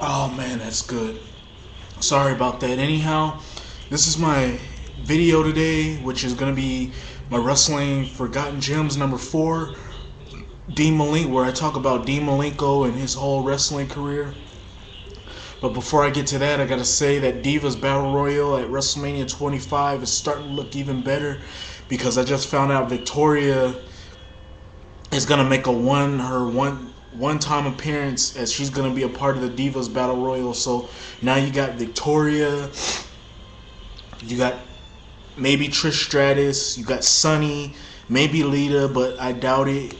Oh man, that's good. Sorry about that. Anyhow, this is my video today, which is gonna be my wrestling forgotten gems number 4, Dean Malenko, where I talk about Dean Malenko and his whole wrestling career. But before I get to that, I gotta say that Divas Battle Royal at WrestleMania 25 is starting to look even better because I just found out Victoria is gonna make one time appearance as she's gonna be a part of the Divas Battle Royal. So now you got Victoria, you got maybe Trish Stratus, you got Sunny, maybe Lita, but I doubt it.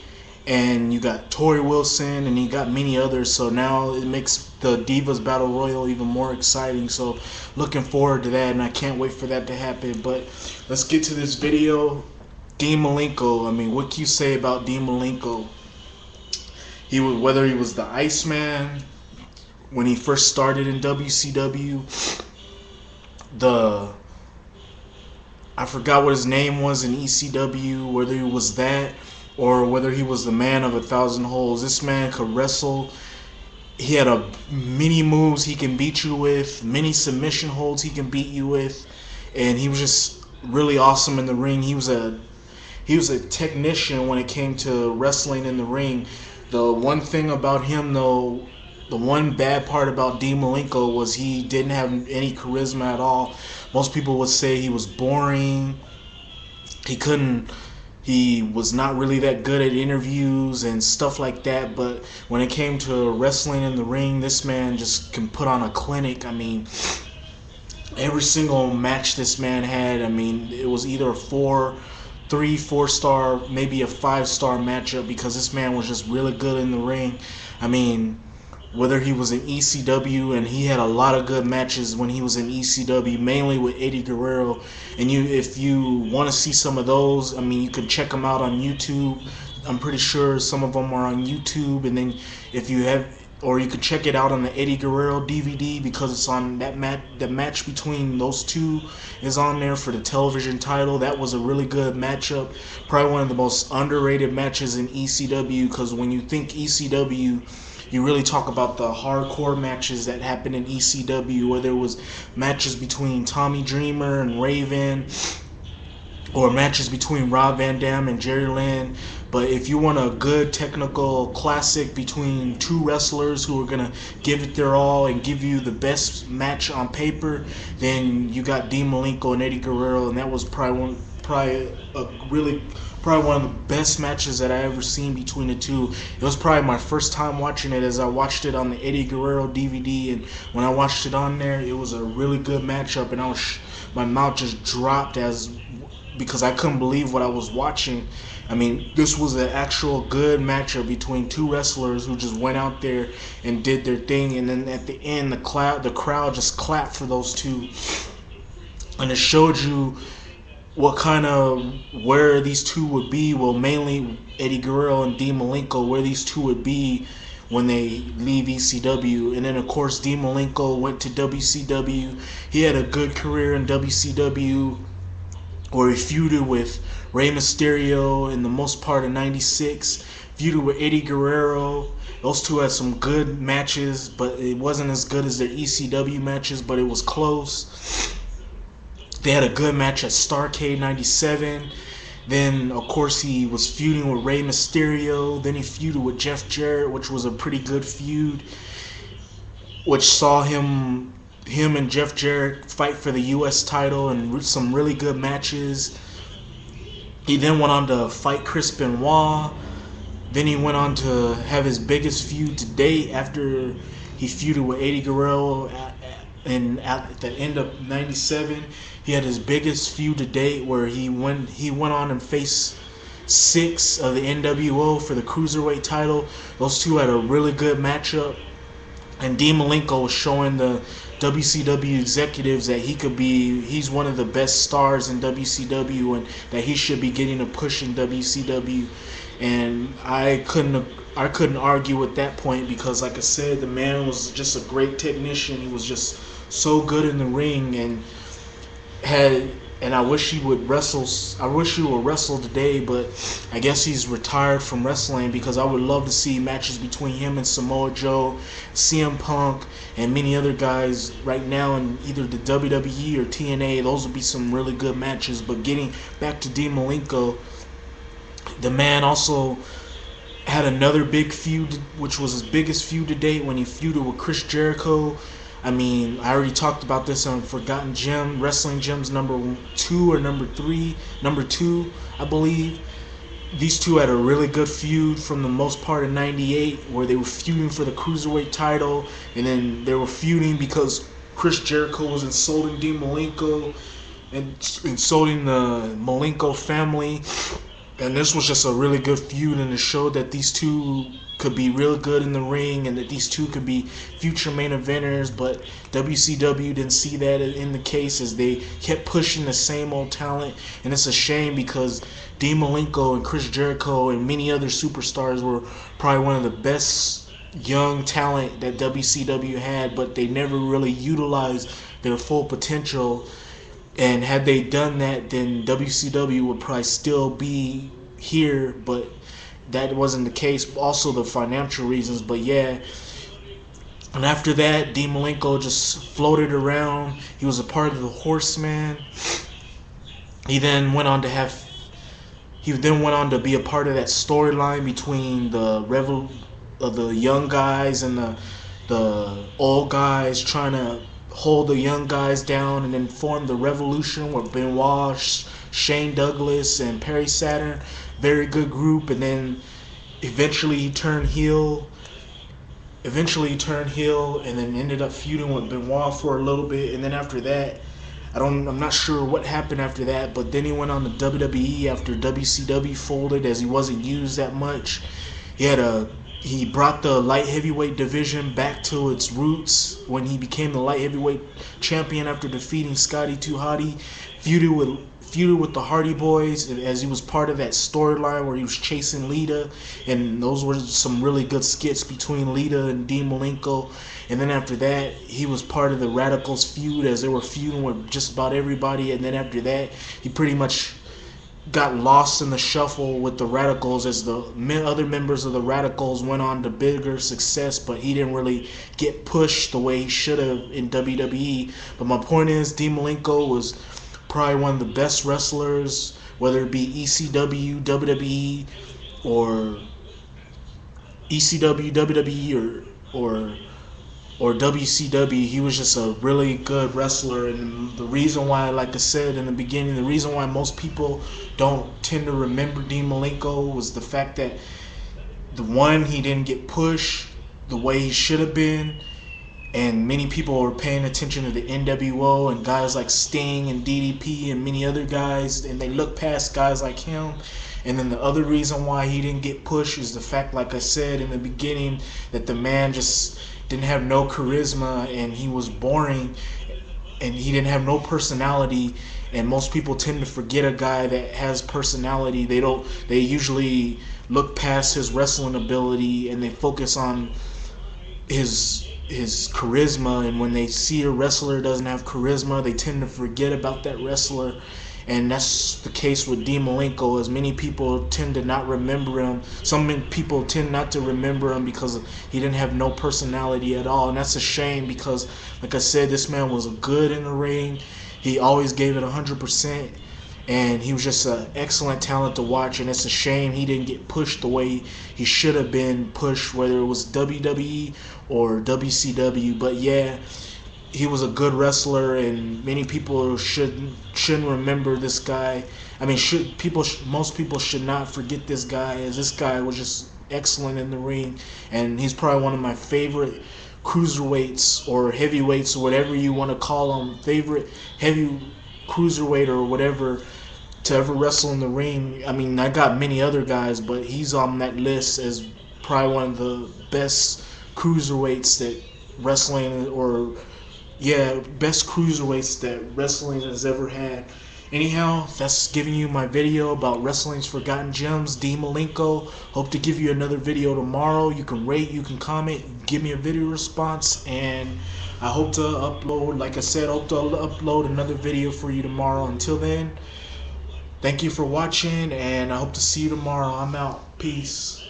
And you got Tori Wilson, and you got many others. So now it makes the Divas Battle Royal even more exciting. So looking forward to that, and I can't wait for that to happen. But let's get to this video. Dean Malenko. I mean, what can you say about Dean Malenko? Whether he was the Iceman when he first started in WCW, the I forgot what his name was in ECW, whether he was that or whether he was the man of 1,000 holes. This man could wrestle. He had many moves he can beat you with, many submission holds he can beat you with, and he was just really awesome in the ring. He was a technician when it came to wrestling in the ring. The one thing about him, though, the one bad part about Dean Malenko was he didn't have any charisma at all. Most people would say he was boring. He was not really that good at interviews and stuff like that. But when it came to wrestling in the ring, this man just can put on a clinic. I mean, every single match this man had, I mean, it was either a 4 star, maybe a 5 star matchup because this man was just really good in the ring. I mean, whether he was in ECW, and he had a lot of good matches when he was in ECW, mainly with Eddie Guerrero. And if you want to see some of those, I mean, you can check them out on YouTube. I'm pretty sure some of them are on YouTube. And then if you have, or you could check it out on the Eddie Guerrero DVD because it's on that match. The match between those two is on there for the television title. That was a really good matchup. Probably one of the most underrated matches in ECW because when you think ECW, you really talk about the hardcore matches that happened in ECW, where there was matches between Tommy Dreamer and Raven, or matches between Rob Van Dam and Jerry Lynn. But if you want a good technical classic between two wrestlers who are going to give it their all and give you the best match on paper, then you got Dean Malenko and Eddie Guerrero, and that was probably one of the best matches that I ever seen between the two. It was probably my first time watching it, as I watched it on the Eddie Guerrero DVD, and when I watched it on there, it was a really good matchup, and my mouth just dropped because I couldn't believe what I was watching. I mean, this was an actual good matchup between two wrestlers who just went out there and did their thing, and then at the end, the crowd just clapped for those two, and it showed you where these two would be. Well, mainly Eddie Guerrero and Dean Malenko, where these two would be when they leave ECW. And then of course Dean Malenko went to WCW. He had a good career in WCW, where he feuded with Rey Mysterio in the most part of '96, feuded with Eddie Guerrero. Those two had some good matches, but it wasn't as good as their ECW matches, but it was close. They had a good match at Starrcade '97. Then, of course, he was feuding with Rey Mysterio. Then he feuded with Jeff Jarrett, which was a pretty good feud, which saw him and Jeff Jarrett fight for the U.S. title and some really good matches. He then went on to fight Chris Benoit. Then he went on to have his biggest feud to date after he feuded with Eddie Guerrero at the end of '97. He had his biggest feud to date, where he went on and faced Six of the NWO for the Cruiserweight title. Those two had a really good matchup, and Dean Malenko was showing the WCW executives that he's one of the best stars in WCW, and that he should be getting a push in WCW. And I couldn't argue with that point, because like I said, the man was just a great technician. He was just so good in the ring, and and I wish he would wrestle. I wish he would wrestle today, but I guess he's retired from wrestling, because I would love to see matches between him and Samoa Joe, CM Punk, and many other guys right now in either the WWE or TNA. Those would be some really good matches. But getting back to Dean Malenko, the man also had another big feud, which was his biggest feud to date, when he feuded with Chris Jericho. I mean, I already talked about this on Forgotten Gem, Wrestling Gems number 2 or number 3, number 2, I believe. These two had a really good feud from the most part of '98, where they were feuding for the Cruiserweight title, and then they were feuding because Chris Jericho was insulting Dean Malenko and insulting the Malenko family. And this was just a really good feud, and it showed that these two could be real good in the ring, and that these two could be future main eventers. But WCW didn't see that in the case, as they kept pushing the same old talent. And it's a shame, because Dean Malenko and Chris Jericho and many other superstars were probably one of the best young talent that WCW had, but they never really utilized their full potential. And had they done that, then WCW would probably still be here, but that wasn't the case. Also, the financial reasons. But yeah, and after that, Dean Malenko just floated around. He was a part of the Horseman. He then went on to be a part of that storyline between the young guys and the old guys, trying to hold the young guys down, and then form the Revolution with Benoit, Shane Douglas, and Perry Saturn. Very good group. And then eventually he turned heel. And then ended up feuding with Benoit for a little bit. And then after that, I'm not sure what happened after that, but then he went on to WWE after WCW folded, as he wasn't used that much. He brought the light heavyweight division back to its roots when he became the light heavyweight champion after defeating Scotty 2 Hotty. Feuded with the Hardy Boys, as he was part of that storyline where he was chasing Lita, and those were some really good skits between Lita and Dean Malenko. And then after that, he was part of the Radicals feud, as they were feuding with just about everybody. And then after that, he pretty much got lost in the shuffle with the Radicals, as the other members of the Radicals went on to bigger success, but he didn't really get pushed the way he should have in WWE. But my point is, Dean Malenko was probably one of the best wrestlers, whether it be ECW, WWE, or ECW, WWE, or WCW. He was just a really good wrestler. And the reason why, like I said in the beginning, the reason why most people don't tend to remember Dean Malenko was the fact that, he didn't get pushed the way he should have been, and many people were paying attention to the NWO and guys like Sting and DDP and many other guys, and they looked past guys like him. And then the other reason why he didn't get pushed is the fact, like I said in the beginning, that the man just didn't have no charisma, and he was boring, and he didn't have no personality. And most people tend to forget a guy that has personality. They usually look past his wrestling ability, and they focus on his charisma. And when they see a wrestler doesn't have charisma, they tend to forget about that wrestler. And that's the case with Dean Malenko, as many people tend to not remember him. Some people tend not to remember him because he didn't have no personality at all. And that's a shame, because, like I said, this man was good in the ring. He always gave it 100%. And he was just an excellent talent to watch. And it's a shame he didn't get pushed the way he should have been pushed, whether it was WWE or WCW. But yeah, he was a good wrestler, and many people shouldn't remember this guy. I mean, most people should not forget this guy, as this guy was just excellent in the ring, and he's probably one of my favorite cruiserweights or heavyweights, or whatever you want to call them, favorite heavy cruiserweight or whatever to ever wrestle in the ring. I mean, I got many other guys, but he's on that list as probably one of the best cruiserweights that wrestling, or best cruiserweights that wrestling has ever had. Anyhow, that's giving you my video about Wrestling's Forgotten Gems, Dean Malenko. Hope to give you another video tomorrow. You can rate, you can comment, give me a video response, and I hope to upload, like I said, I hope to upload another video for you tomorrow. Until then, thank you for watching, and I hope to see you tomorrow. I'm out. Peace.